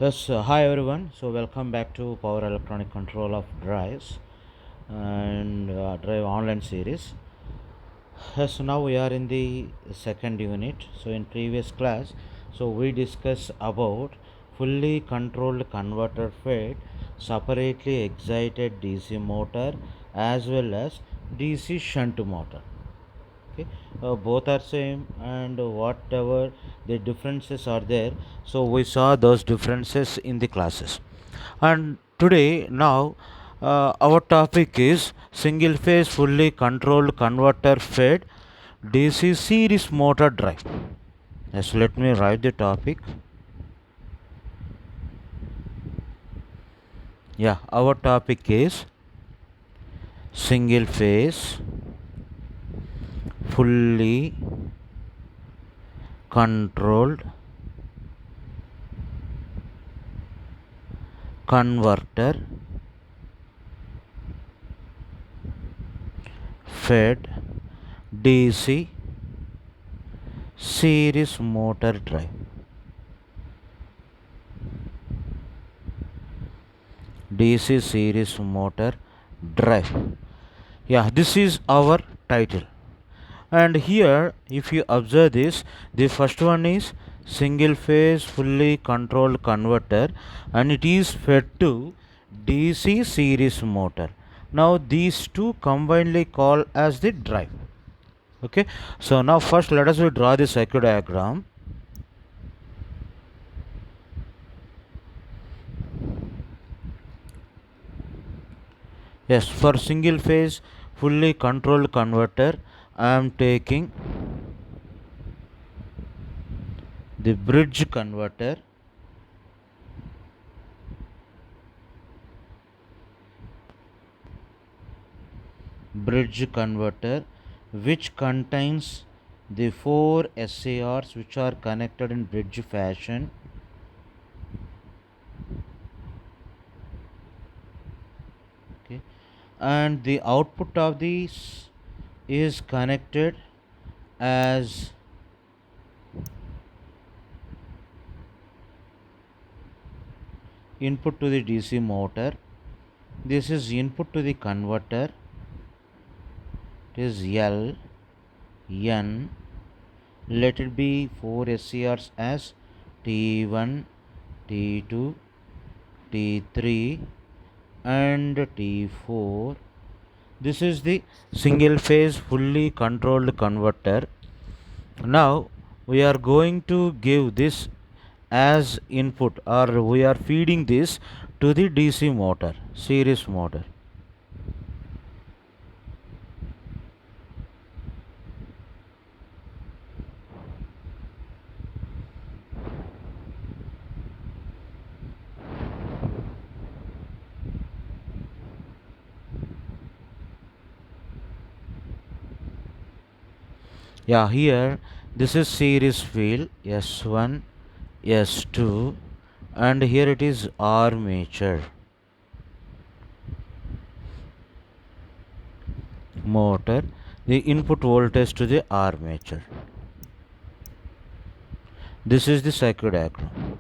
Yes, hi everyone. So welcome back to Power Electronic Control of Drives and Drive Online series. Yes, so now we are in the second unit. So in previous class, we discussed about fully controlled converter fed separately excited DC motor as well as DC shunt motor. Okay, both are same and whatever the differences are there, so we saw those differences in the classes. And today now our topic is single phase fully controlled converter fed DC series motor drive. Yes, let me write the topic. Yeah, our topic is single phase fully controlled converter fed DC series motor drive. DC series motor drive. Yeah, this is our title. And here, if you observe this, the first one is single phase fully controlled converter and it is fed to DC series motor. Now, these two combinedly call as the drive. Okay, so now first let us draw the circuit diagram. Yes, for single phase fully controlled converter, I am taking the bridge converter, which contains the four SARs which are connected in bridge fashion. Okay, and the output of these is connected as input to the DC motor. This is input to the converter. It is L, N. Let it be 4 SCRs as T1, T2, T3 and T4. This is the single phase fully controlled converter. Now we are going to give this as input, or we are feeding this to the DC motor, series motor. Yeah, here this is series field S1, S2, and here it is armature motor, the input voltage to the armature. This is the circuit diagram.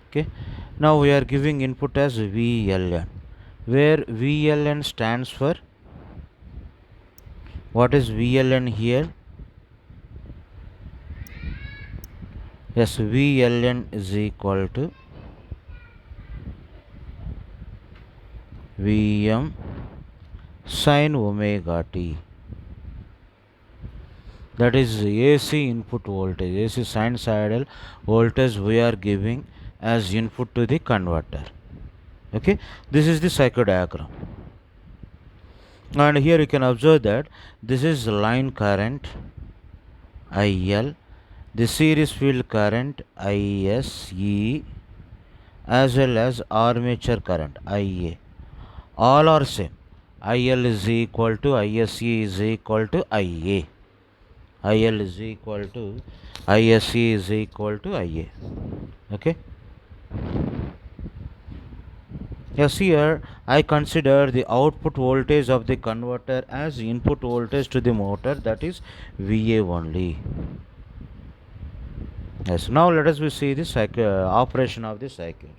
Okay, now we are giving input as VLN, where VLN stands for, what is VLN here? Yes, VLN is equal to Vm sin omega t. That is AC input voltage, AC sinusoidal voltage we are giving as input to the converter. Okay, this is the circuit diagram. And here you can observe that this is line current IL, the series field current ISE, as well as armature current IA. All are same. IL is equal to ISE is equal to IA. IL is equal to ISE is equal to IA. Okay. Yes, here I consider the output voltage of the converter as input voltage to the motor, that is VA only. Yes, now let us see the operation of the circuit.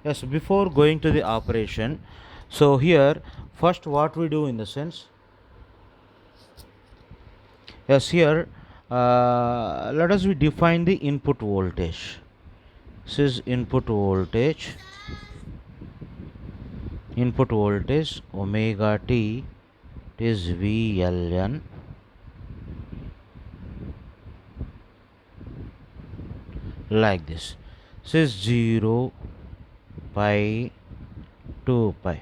Yes, before going to the operation, so here first what we do in the sense, yes, here let us we define the input voltage. This is input voltage omega t is VLN, like this. This is 0 pi 2 pi.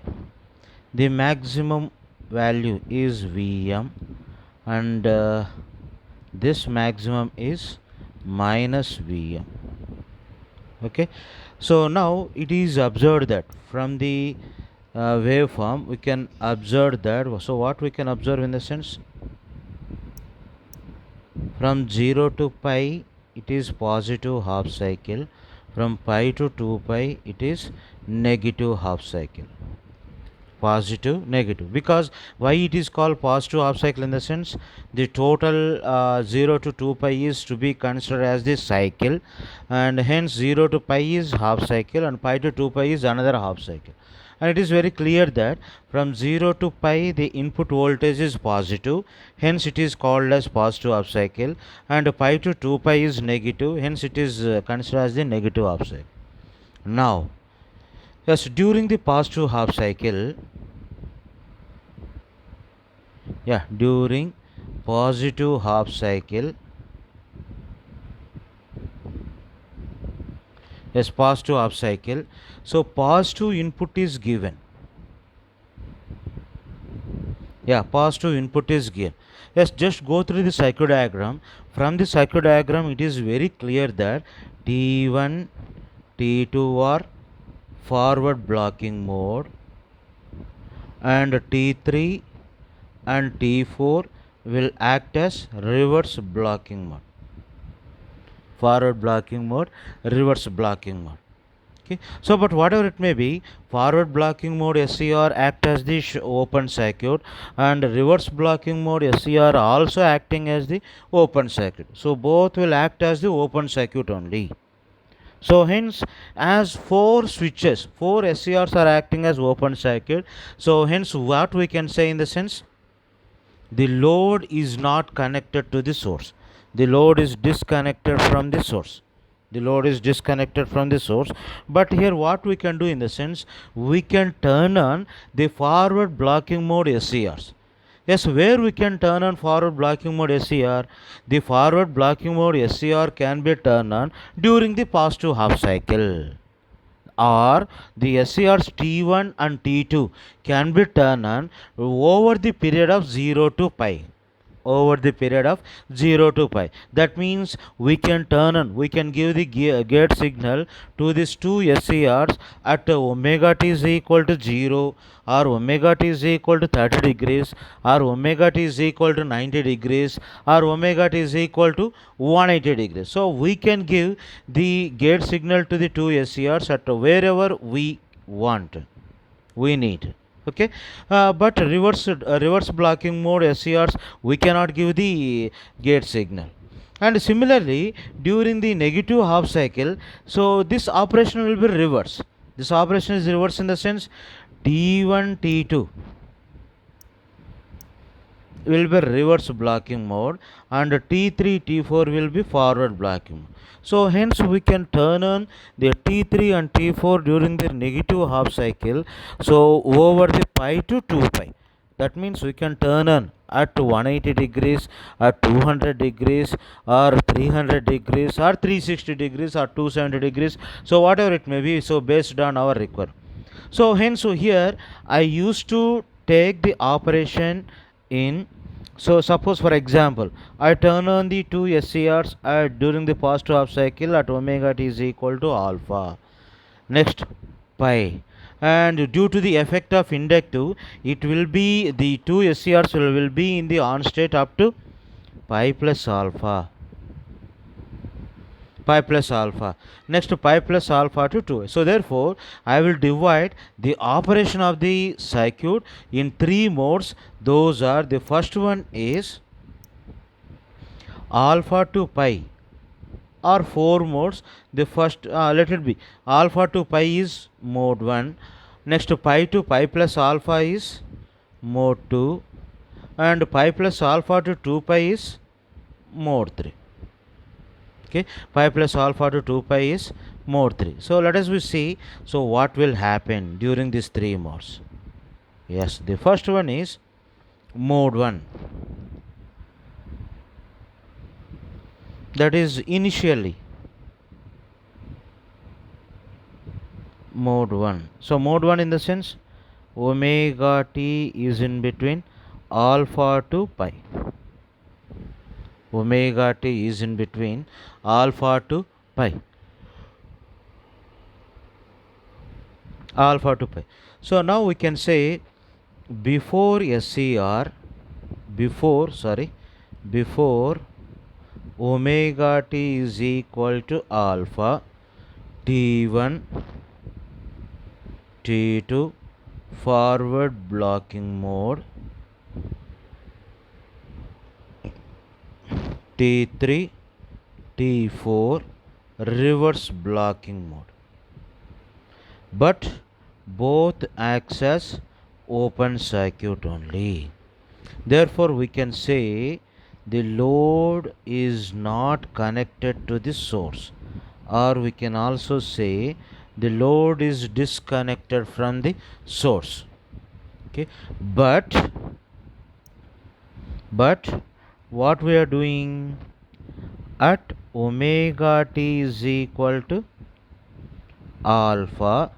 The maximum value is Vm, and this maximum is minus Vm. Okay, so now it is observed that from the waveform we can observe that. So what we can observe in the sense, from 0 to pi it is positive half cycle, from pi to 2 pi it is negative half cycle. Positive, negative, because why it is called positive half cycle, in the sense the total 0 to 2 pi is to be considered as the cycle, and hence 0 to pi is half cycle and pi to 2 pi is another half cycle. And it is very clear that from 0 to pi the input voltage is positive, hence it is called as positive half cycle, and pi to 2 pi is negative, hence it is considered as the negative half cycle. Now, yes, during the positive half cycle, during positive half cycle, yes, positive half cycle, so positive input is given. Positive input is given. Yes, just go through the cycle diagram. From the cycle diagram it is very clear that T1, T2 are forward blocking mode, and T3 and T4 will act as reverse blocking mode. Forward blocking mode, reverse blocking mode. Okay, so but whatever it may be, forward blocking mode SCR act as the open circuit, and reverse blocking mode SCR also acting as the open circuit. So both will act as the open circuit only. So hence, as four SCRs are acting as open circuit, so hence what we can say in the sense, the load is not connected to the source. The load is disconnected from the source. But here what we can do in the sense, we can turn on the forward blocking mode SCRs. Yes, where we can turn on forward blocking mode SCR, the forward blocking mode SCR can be turned on during the positive half cycle, or the SCRs T1 and T2 can be turned on over the period of 0 to pi. That means we can give the gate signal to these two SCRs at omega t is equal to 0, or omega t is equal to 30 degrees, or omega t is equal to 90 degrees, or omega t is equal to 180 degrees. So we can give the gate signal to the two SCRs at wherever we need. Okay, but reverse blocking mode SCRs we cannot give the gate signal. And similarly, during the negative half cycle, so this operation will be reverse. This operation is reverse in the sense, T1, T2 will be reverse blocking mode, and T3, T4 will be forward blocking mode. So hence we can turn on the T3 and T4 during the negative half cycle, so over the pi to 2 pi. That means we can turn on at 180 degrees, at 200 degrees, or 300 degrees, or 360 degrees, or 270 degrees. So whatever it may be, so based on our requirement. So hence here I used to take the operation in, so suppose for example I turn on the two SCRs during the positive half cycle at omega t is equal to alpha, next pi, and due to the effect of inductive, it will be the two SCRs will be in the on state up to pi plus alpha, next pi plus alpha to 2. So therefore I will divide the operation of the circuit in three modes. Those are, the first one is alpha to pi are four modes. The first, let it be alpha to pi is mode 1, next pi to pi plus alpha is mode 2, and pi plus alpha to 2 pi is mode 3. Okay, pi plus alpha to 2 pi is mode 3. So let us we see, so what will happen during these three modes. Yes, the first one is mode 1, that is initially mode 1. So mode 1 in the sense omega t is in between alpha to pi. Omega t is in between alpha to pi. Alpha to pi. So now we can say before SCR, before omega t is equal to alpha, T1, T2 forward blocking mode, T3, T4 reverse blocking mode. But both acts as open circuit only. Therefore, we can say the load is not connected to the source, or we can also say the load is disconnected from the source. Okay, but what we are doing at omega t is equal to alpha,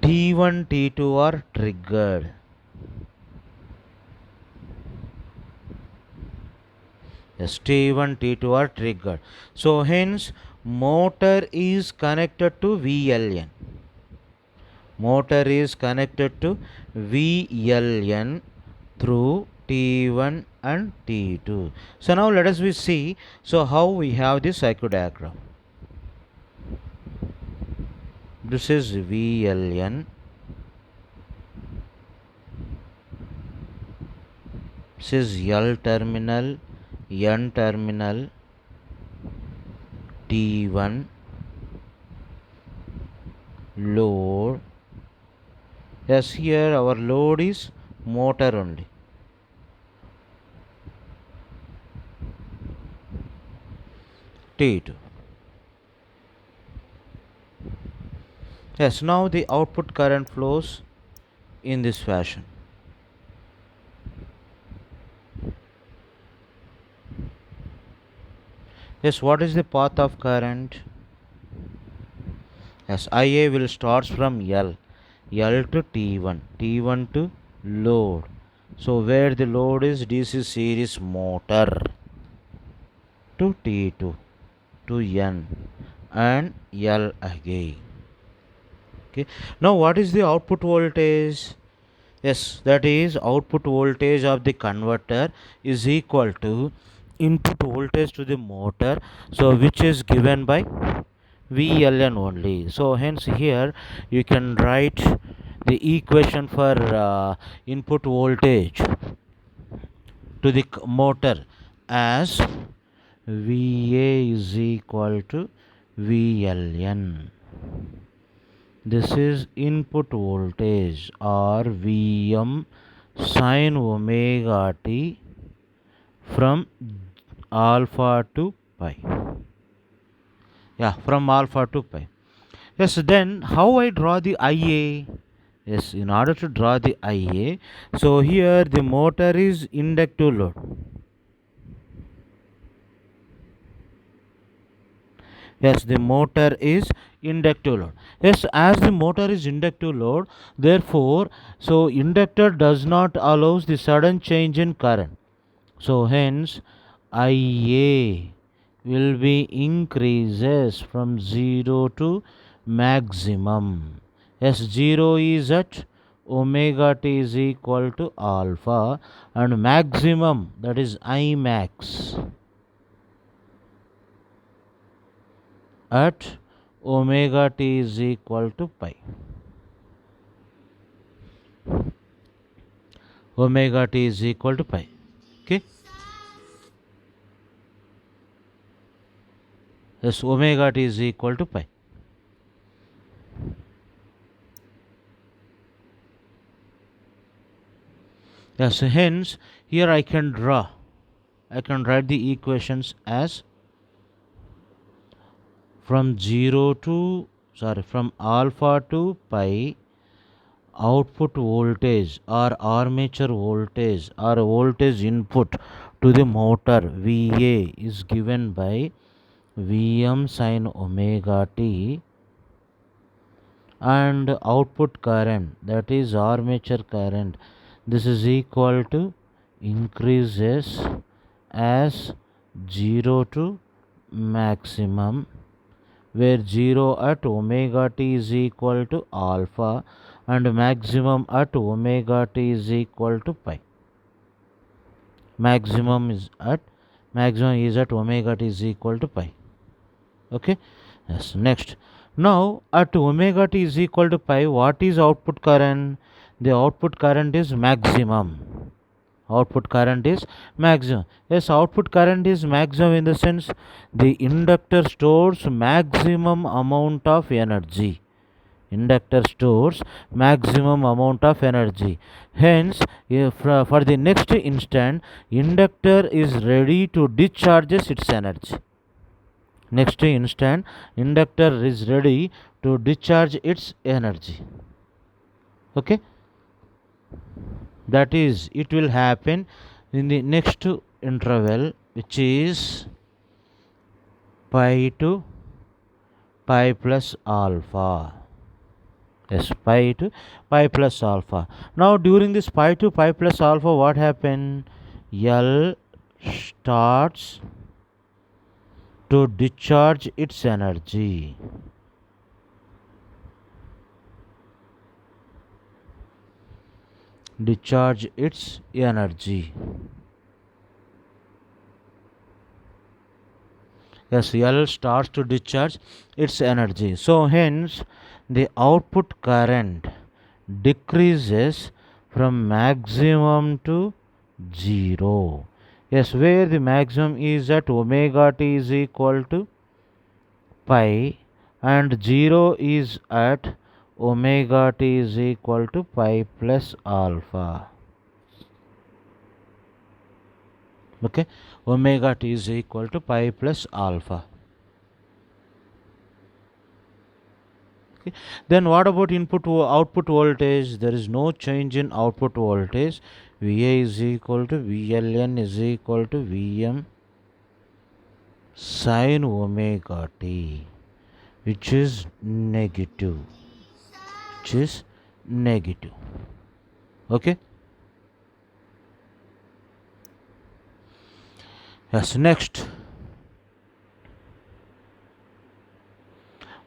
T1 T2 are triggered. Yes, T1 T2 are triggered. So hence motor is connected to VLN. Motor is connected to VLN through T1 and T2. So now let us see, so how we have this circuit diagram. This is VLN. This is L terminal, N terminal, T1, load. Yes, here our load is motor only. T2. Yes, now the output current flows in this fashion. Yes, what is the path of current? Yes, IA will start from L to T1, T1 to load. So where the load is DC series motor to T2 to N and L again. Okay. Now what is the output voltage? Yes, that is output voltage of the converter is equal to input voltage to the motor, so which is given by VLN only. So hence here you can write the equation for input voltage to the motor as VA is equal to VLN. This is input voltage or Vm sin omega t from alpha to pi. Yeah, from alpha to pi. Yes, then how I draw the IA? Yes, in order to draw the IA, so here the motor is inductive load. Yes, the motor is inductive load. Yes, as the motor is inductive load, therefore, so inductor does not allows the sudden change in current. So hence, IA will be increases from 0 to maximum. Yes, 0 is at omega t is equal to alpha, and maximum, that is I max, at omega t is equal to pi. Omega t is equal to pi. Okay. Yes, omega t is equal to pi. Yes, hence here I can write the equations as from from alpha to pi, output voltage or armature voltage or voltage input to the motor VA is given by Vm sin omega t, and output current, that is armature current, this is equal to increases as 0 to maximum, where 0 at omega t is equal to alpha and maximum at omega t is equal to pi. Maximum is at omega t is equal to pi. Okay. Yes. Next, now at omega t is equal to pi, what is output current? The output current is maximum. Output current is maximum. Yes, output current is maximum in the sense the inductor stores maximum amount of energy. Inductor stores maximum amount of energy. Hence, if, for the next instant, inductor is ready to discharges its energy. Next instant, inductor is ready to discharge its energy. Okay, that is, it will happen in the next interval, which is pi to pi plus alpha. Yes, pi to pi plus alpha. Now during this pi to pi plus alpha, what happened? L starts to discharge its energy. Discharge its energy. Yes, L starts to discharge its energy. So hence the output current decreases from maximum to 0. Yes, where the maximum is at omega t is equal to pi and 0 is at omega t is equal to pi plus alpha. Okay, omega t is equal to pi plus alpha. Okay. Then what about output voltage? There is no change in output voltage. VA is equal to VLN is equal to VM sin omega t, which is negative. Okay. Yes. Next,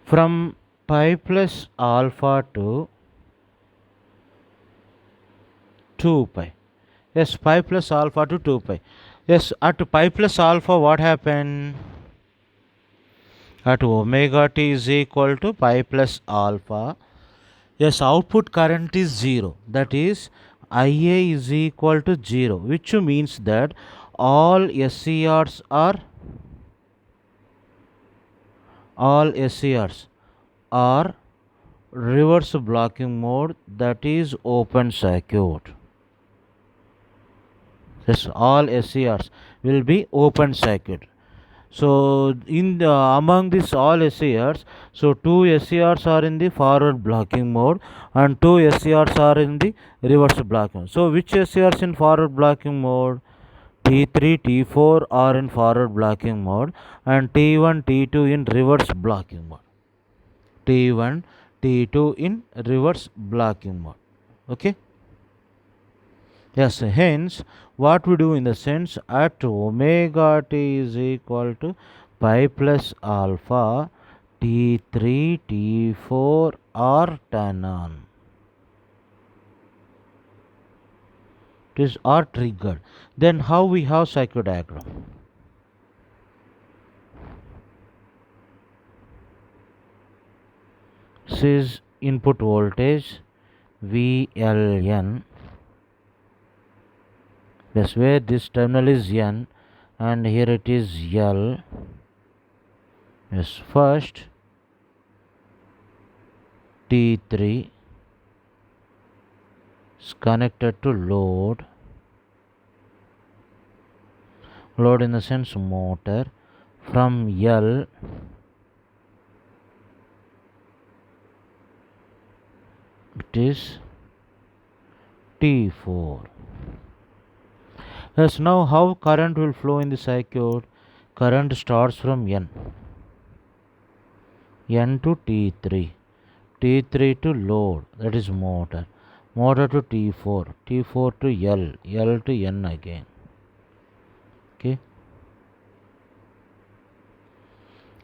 from pi plus alpha to 2 pi. Yes, pi plus alpha to 2 pi. Yes, at pi plus alpha, what happened? At omega t is equal to pi plus alpha. Yes, output current is 0. That is, IA is equal to 0, which means that all SCRs are reverse blocking mode, that is open circuit. Yes, all SCRs will be open circuit. So in the among these all SCRs, so two SCRs are in the forward blocking mode and two SCRs are in the reverse blocking. So which SCRs in forward blocking mode? T3, T4 are in forward blocking mode and T1, T2 in reverse blocking mode. T1, T2 in reverse blocking mode. Okay. Yes, hence what we do in the sense at omega t is equal to pi plus alpha, T3, T4 are turn on. It is are triggered. Then how we have circuit diagram? This is input voltage VLN. That's where this terminal is N and here it is L. Yes, first T3 is connected to load in the sense motor. From L, it is T4. Yes, now how current will flow in the circuit? Current starts from N to T3, T3 to load, that is motor, motor to T4, T4 to L to N again. Okay.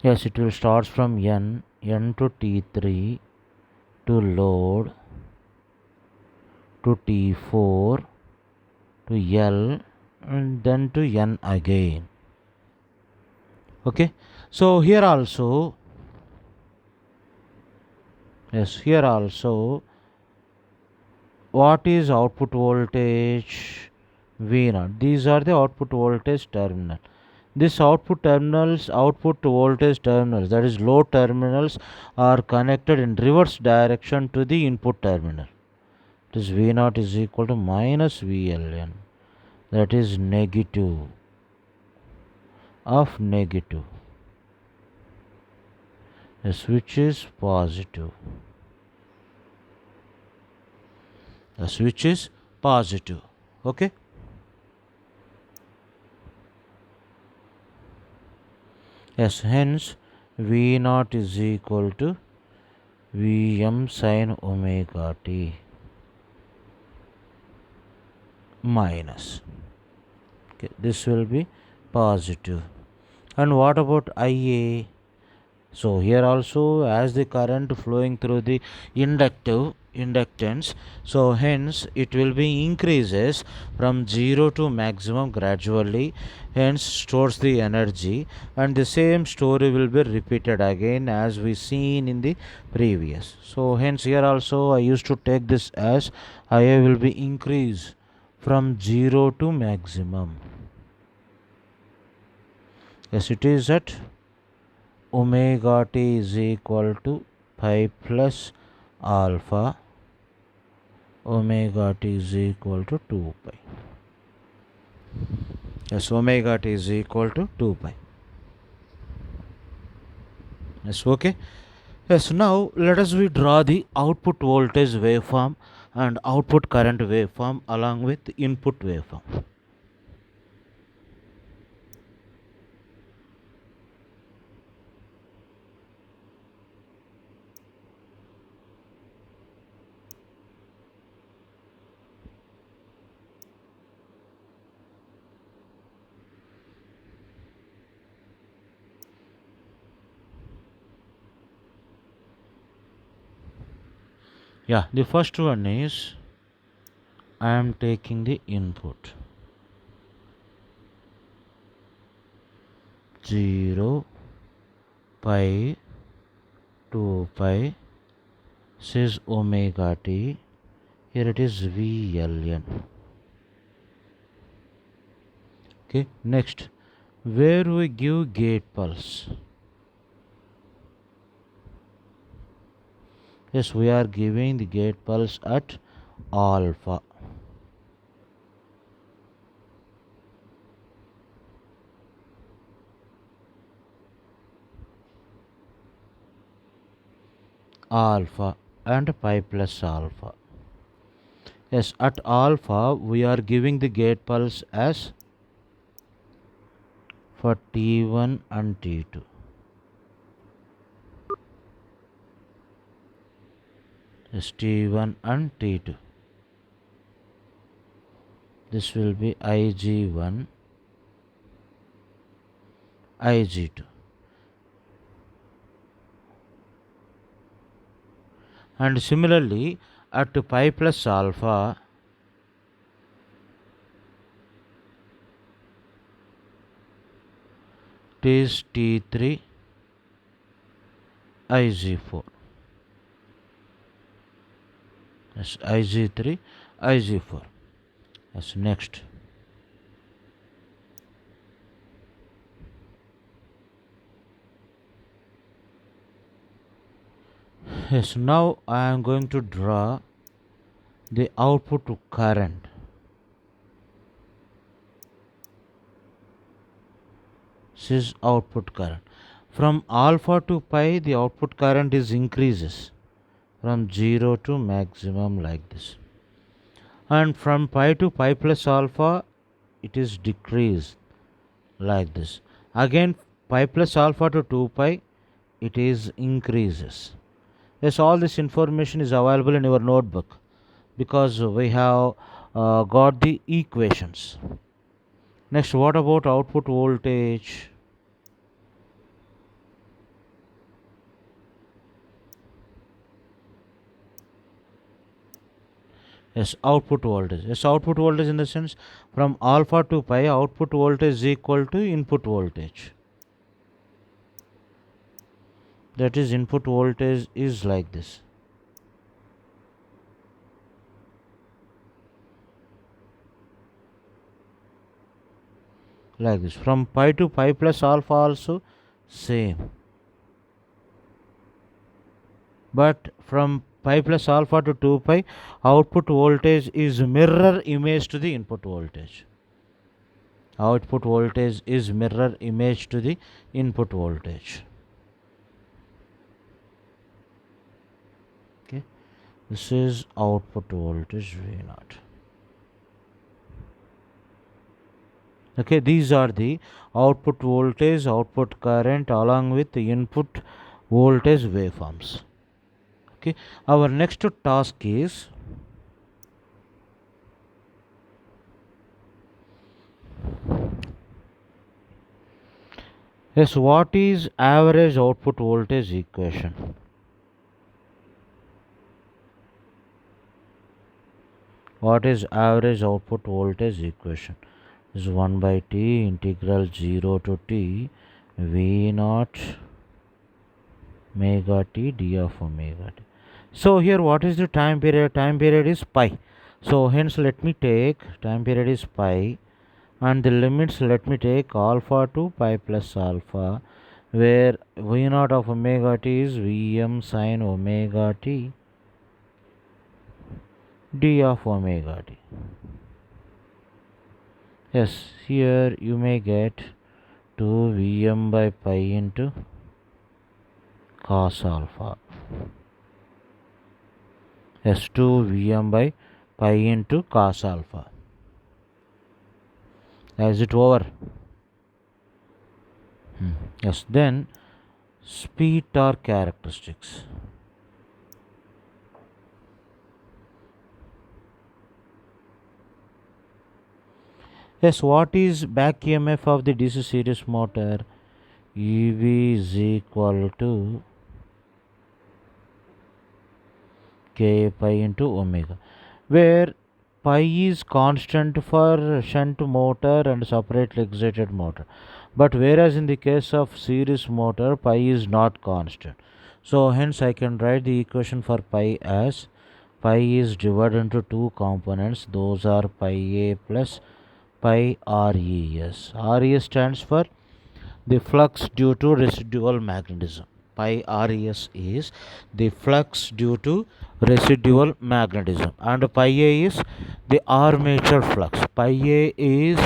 Yes, it will start from N to T3 to load to T4 to L and then to N again. Okay. So here also, yes, here also, what is output voltage? V0. These are the output voltage terminal. This output voltage terminals, that is load terminals, are connected in reverse direction to the input terminal. This V0 is equal to minus VLN, that is negative of negative. The switch is positive. The switch is positive. Okay. Yes, hence V0 is equal to Vm sin omega t minus. Okay, this will be positive. And what about Ia? So here also, as the current flowing through the inductance, so hence it will be increases from 0 to maximum gradually, hence stores the energy, and the same story will be repeated again as we seen in the previous. So hence here also I used to take this as Ia will be increase from 0 to maximum. Yes, it is at omega t is equal to pi plus alpha. Omega t is equal to 2 pi. Yes, omega t is equal to 2 pi. Yes, okay. Yes, now let us we draw the output voltage waveform and output current waveform along with input waveform. Yeah, the first one is I am taking the input 0 pi 2 pi says omega t. Here it is VLN. Okay, next, where we give gate pulse. Yes, we are giving the gate pulse at alpha. Alpha and pi plus alpha. Yes, at alpha we are giving the gate pulse as for T1 and T2. Yes, T1 and T2. This will be IG1, IG2. And similarly, at pi plus alpha, it is T3, IG4. Yes, IG3, IG4. Yes, next. Yes, now I am going to draw the output current. This is output current. From alpha to pi, the output current is increases from 0 to maximum like this. And from pi to pi plus alpha, it is decreased like this. Again, pi plus alpha to 2 pi, it is increases. Yes, all this information is available in your notebook because we have got the equations. Next, what about output voltage? Yes, output voltage. Yes, output voltage in the sense from alpha to pi, output voltage is equal to input voltage. That is, input voltage is like this. Like this. From pi to pi plus alpha also same. But from pi plus alpha to 2 pi, output voltage is mirror image to the input voltage. Output voltage is mirror image to the input voltage. Okay, this is output voltage V0. Okay, these are the output voltage, output current along with the input voltage waveforms. Okay, our next task is yes, what is average output voltage equation? What is average output voltage equation? Is 1 by t integral 0 to t v naught omega t d of omega t. So here what is the time period? Time period is pi. So hence let me take time period is pi and the limits let me take alpha to pi plus alpha, where v naught of omega t is Vm sin omega t d of omega t. Yes, here you may get 2 Vm by pi into cos alpha. Yes, 2 Vm by pi into cos alpha. Is it over? Yes, then speed torque characteristics. Yes, what is back EMF of the DC series motor? EV is equal to K pi into omega, where pi is constant for shunt motor and separately excited motor, but whereas in the case of series motor pi is not constant. So hence I can write the equation for pi as pi is divided into two components, those are pi a plus pi res. Res stands for the flux due to residual magnetism. Pi res is the flux due to residual magnetism, and pi a is the armature flux. Pi a is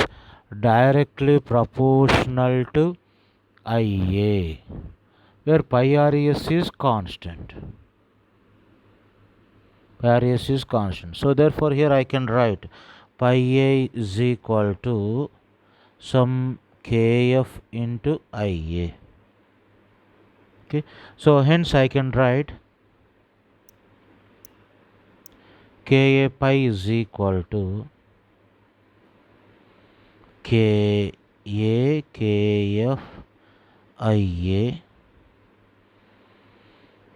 directly proportional to Ia, where pi res is constant. Pi res is constant. So therefore here I can write pi a is equal to some kf into Ia. Okay, so hence I can write Ka pi is equal to Ka Kf Ia.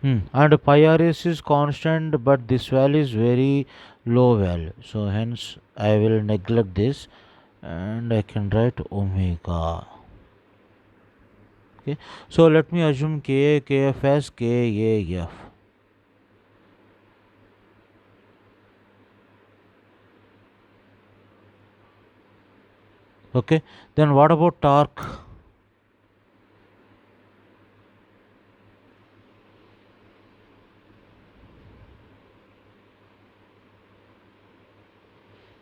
And pi rs is constant, but this value is very low value, so hence I will neglect this and I can write omega. Okay, so let me assume Ka Kf as Kaf. Okay, then what about torque?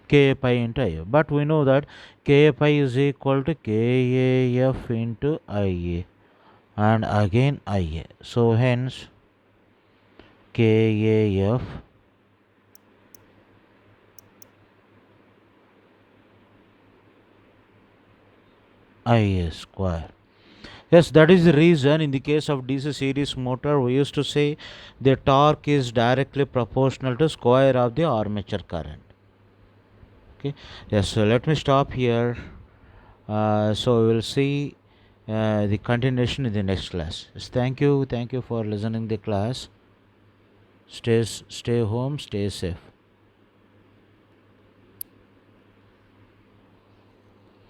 Ka pi into Ia. But we know that Ka pi is equal to Kaf into Ia and again Ia. So hence Kaf Ia square. Yes, that is the reason in the case of DC series motor we used to say the torque is directly proportional to square of the armature current. Okay. Yes, so let me stop here. So we will see the continuation in the next class. Yes, thank you for listening the class. Stay home, stay safe.